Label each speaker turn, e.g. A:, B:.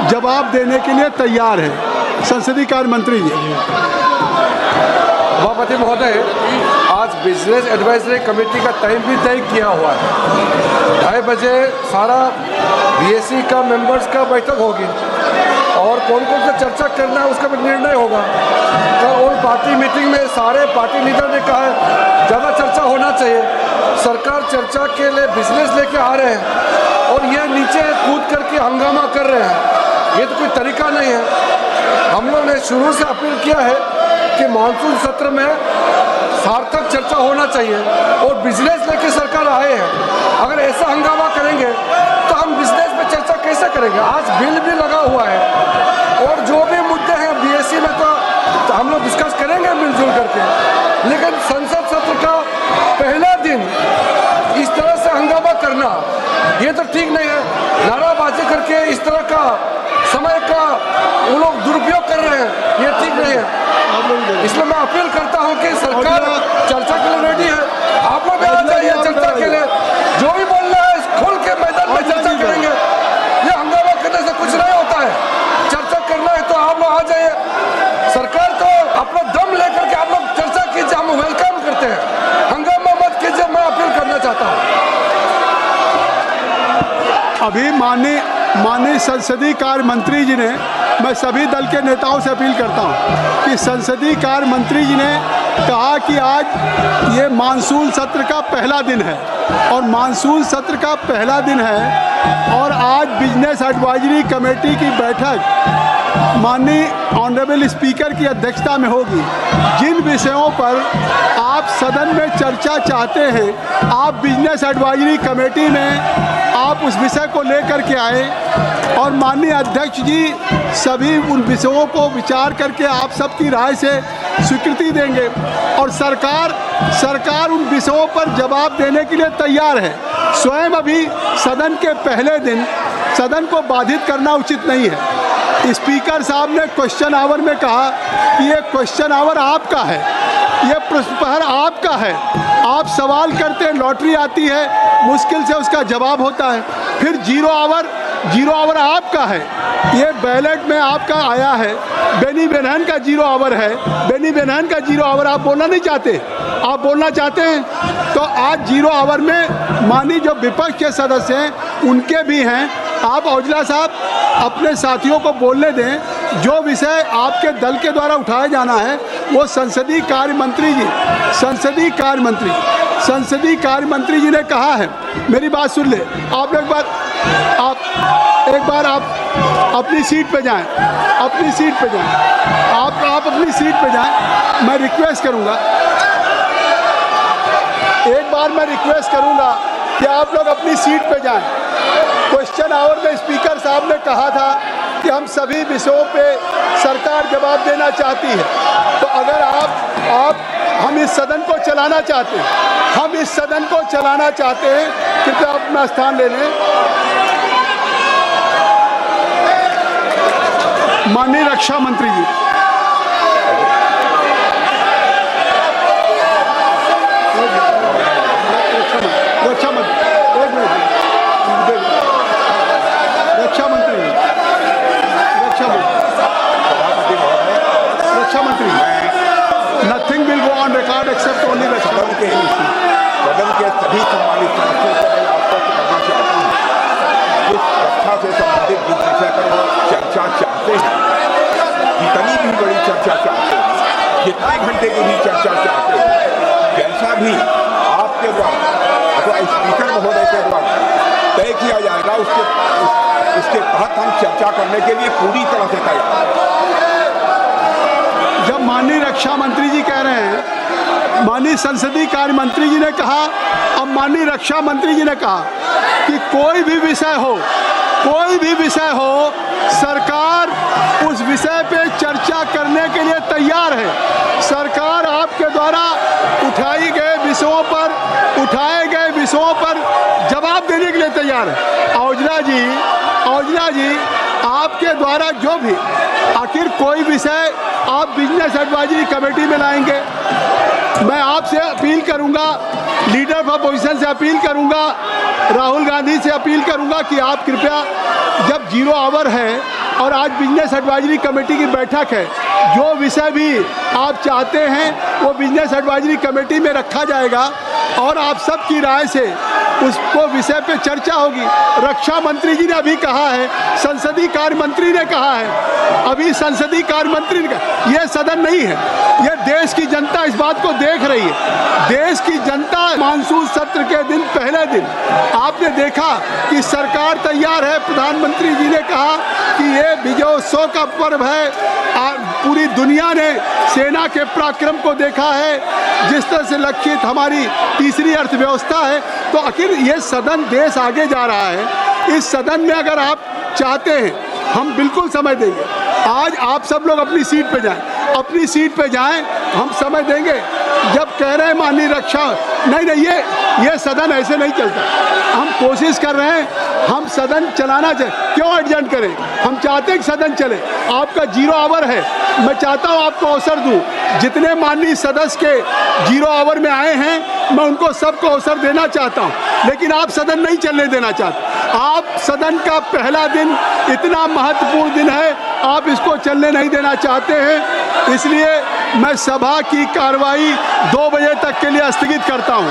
A: जवाब देने के लिए तैयार है। संसदीय कार्य मंत्री जी।
B: सभापति महोदय, आज बिजनेस एडवाइजरी कमेटी का टाइम भी तय किया हुआ है। 2:30 बजे सारा बीएससी का मेंबर्स का बैठक होगी और कौन कौन सा चर्चा करना है उसका भी निर्णय होगा। कल ऑल पार्टी मीटिंग में सारे पार्टी लीडर ने कहा है ज़्यादा चर्चा होना चाहिए। सरकार चर्चा के लिए बिजनेस लेके आ रहे हैं और ये नीचे कूद करके हंगामा कर रहे हैं, ये तो कोई तरीका नहीं है। हम लोग ने शुरू से अपील किया है कि मानसून सत्र में सार्थक चर्चा होना चाहिए और बिजनेस लेके सरकार आए हैं। अगर ऐसा हंगामा करेंगे तो हम बिजनेस में चर्चा कैसे करेंगे। आज बिल भी लगा हुआ है और जो भी मुद्दे हैं बीएससी में तो हम लोग डिस्कस करेंगे मिलजुल करके, लेकिन संसद सत्र का पहला दिन इस तरह से हंगामा करना ये तो ठीक नहीं है। नाराबाजी करके इस तरह का समय का वो लोग दुरुपयोग कर रहे हैं, ये ठीक नहीं है। इसलिए मैं अपील करता हूं कि सरकार चर्चा के लिए रेडी है। आप लोग भी आ जाइए चर्चा के लिए, जो भी बोलना है खोल के मैदान में चर्चा करेंगे। ये हंगामा करने से कुछ नहीं होता है। चर्चा करना है तो आप लोग आ जाइए। सरकार को अपना दम लेकर के आप लोग चर्चा कीजिए, हम वेलकम करते हैं। हंगामा मत कीजिए, मैं अपील करना चाहता हूँ।
A: अभी माननीय संसदीय कार्य मंत्री जी ने, मैं सभी दल के नेताओं से अपील करता हूं कि संसदीय कार्य मंत्री जी ने कहा कि आज ये मानसून सत्र का पहला दिन है और मानसून सत्र का पहला दिन है और आज बिजनेस एडवाइजरी कमेटी की बैठक माननीय ऑनरेबल स्पीकर की अध्यक्षता में होगी। जिन विषयों पर आप सदन में चर्चा चाहते हैं, आप बिजनेस एडवाइजरी कमेटी में आप उस विषय को लेकर के आए और माननीय अध्यक्ष जी सभी उन विषयों को विचार करके आप सबकी राय से स्वीकृति देंगे और सरकार उन विषयों पर जवाब देने के लिए तैयार है। स्वयं अभी सदन के पहले दिन सदन को बाधित करना उचित नहीं है। स्पीकर साहब ने क्वेश्चन आवर में कहा कि ये क्वेश्चन आवर आपका है, ये प्रश्न प्रहर आपका है, आप सवाल करते हैं, लॉटरी आती है, मुश्किल से उसका जवाब होता है। फिर जीरो आवर आपका है, ये बैलेट में आपका आया है। बेनी बेनहन का जीरो आवर है, बेनी बेनहन का जीरो आवर आप बोलना नहीं चाहते, आप बोलना चाहते हैं तो आज जीरो आवर में माननीय जो विपक्ष के सदस्य हैं उनके भी हैं। आप औजला साहब अपने साथियों को बोलने दें। जो विषय आपके दल के द्वारा उठाया जाना है वो संसदीय कार्य मंत्री जी ने कहा है। मेरी बात सुन ले, आप एक बार आप अपनी सीट पे जाएं, आप अपनी सीट पे जाएं। मैं रिक्वेस्ट करूंगा कि आप लोग अपनी सीट पे जाएं। क्वेश्चन आवर में स्पीकर साहब ने कहा था कि हम सभी विषयों पे सरकार जवाब देना चाहती है, तो अगर हम इस सदन को चलाना चाहते हैं, कृपया अपना स्थान ले लें। माननीय रक्षा मंत्री जी। Nothing will go on record except only the सदन के सभी सम्मानित सदस्यों को मैं आश्वस्त करना चाहता हूँ, जिस रक्षा से संबंधित जिस विषय पर वो चर्चा चाहते हैं, जितनी भी बड़ी चर्चा चाहते हैं, जितने घंटे की भी चर्चा चाहते हैं, जैसा भी आपके द्वारा अथवा स्पीकर महोदय के द्वारा तय किया जाएगा उसके तहत हम चर्चा करने के लिए पूरी तरह से तैयार हैं। जब माननीय रक्षा मंत्री जी कह रहे हैं, माननीय संसदीय कार्य मंत्री जी ने कहा, अब माननीय रक्षा मंत्री जी ने कहा कि कोई भी विषय हो सरकार उस विषय पे चर्चा करने के लिए तैयार है। सरकार आपके द्वारा उठाए गए विषयों पर जवाब देने के लिए तैयार है। औजला जी आपके द्वारा जो भी आखिर कोई विषय आप बिजनेस एडवाइजरी कमेटी में लाएंगे, मैं आपसे अपील करूंगा, लीडर ऑफ अपोजिशन से अपील करूंगा, राहुल गांधी से अपील करूंगा कि आप कृपया जब जीरो आवर है और आज बिजनेस एडवाइजरी कमेटी की बैठक है। जो विषय भी आप चाहते हैं वो बिजनेस एडवाइजरी कमेटी में रखा जाएगा और आप सबकी राय से उसको विषय पे चर्चा होगी। रक्षा मंत्री जी ने अभी कहा है, संसदीय कार्य मंत्री ने कहा है, अभी संसदीय कार्य मंत्री ने कहा, यह सदन नहीं है, यह देश की जनता इस बात को देख रही है। देश की जनता मानसून सत्र के दिन पहले दिन आपने देखा कि सरकार तैयार है। प्रधानमंत्री जी ने कहा कि ये विजयोत्सव का पर्व है। पूरी दुनिया ने सेना के पराक्रम को देखा है, जिस तरह से लक्षित हमारी तीसरी अर्थव्यवस्था है। तो आखिर ये सदन देश आगे जा रहा है। इस सदन में अगर आप चाहते हैं हम बिल्कुल समय देंगे। आज आप सब लोग अपनी सीट पे जाएं, अपनी सीट पे जाएं, हम समय देंगे। जब कह रहे हैं माननीय रक्षा, नहीं ये सदन ऐसे नहीं चलता। हम कोशिश कर रहे हैं, हम सदन चलाना चाहिए, क्यों एडजस्ट करें। हम चाहते हैं कि सदन चले। आपका 0 आवर है, मैं चाहता हूं आपको अवसर दूं। जितने माननीय सदस्य के 0 आवर में आए हैं मैं उनको सबको अवसर देना चाहता हूं, लेकिन आप सदन नहीं चलने देना चाहते। आप सदन का पहला दिन इतना महत्वपूर्ण दिन है, आप इसको चलने नहीं देना चाहते हैं। इसलिए मैं सभा की कार्रवाई 2 बजे तक के लिए स्थगित करता हूं।